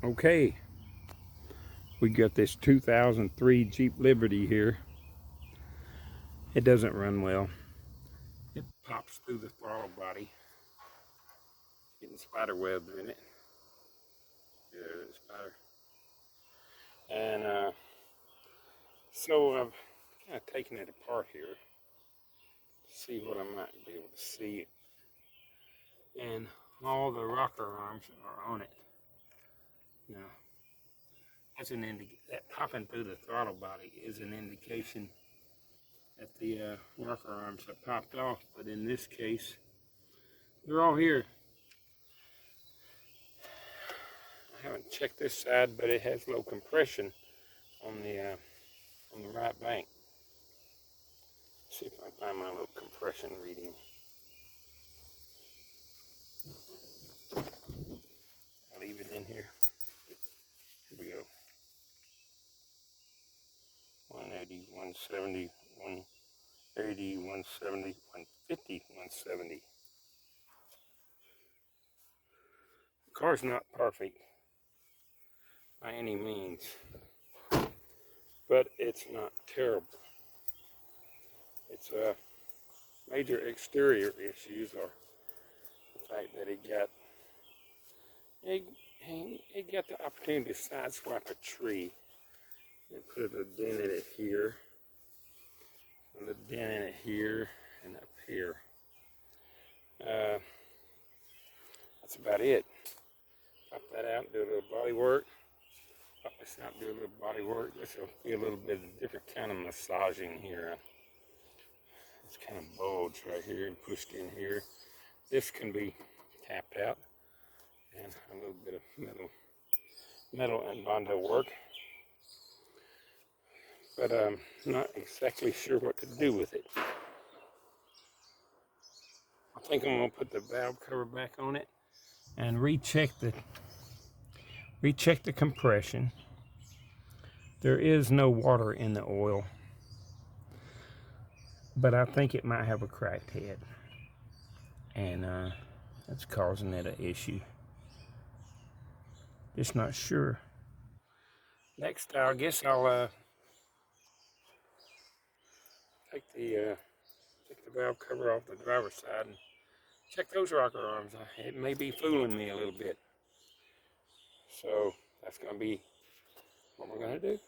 Okay, we got this 2003 Jeep Liberty here. It doesn't run well. It pops through the throttle body. Getting spider webs in it. Yeah, spider. And so I've kind of taken it apart here to see what I might be able to see. And all the rocker arms are on it. Now, that's that popping through the throttle body is an indication that the rocker arms have popped off. But in this case, they're all here. I haven't checked this side, but it has low compression on the right bank. Let's see if I can find my little compression reading. I'll leave it in here. Here we go. 180, 170, 180, 170, 150, 170. The car's not perfect by any means, but it's not terrible. Its major exterior issues are the fact that it got the opportunity to sideswipe a tree and put a dent in it here, and a dent in it here, and up here. That's about it. Pop that out and do a little body work. Pop this out and do a little body work. This will be a little bit of a different kind of massaging here. It's kind of bulged right here and pushed in here. This can be tapped out, and a little bit of metal and Bondo work. But I'm not exactly sure what to do with it. I think I'm gonna put the valve cover back on it and recheck the compression. There is no water in the oil, but I think it might have a cracked head, and that's causing it an issue. Just not sure. Next, I guess I'll take the valve cover off the driver's side and check those rocker arms. It may be fooling me a little bit, so that's gonna be what we're gonna do.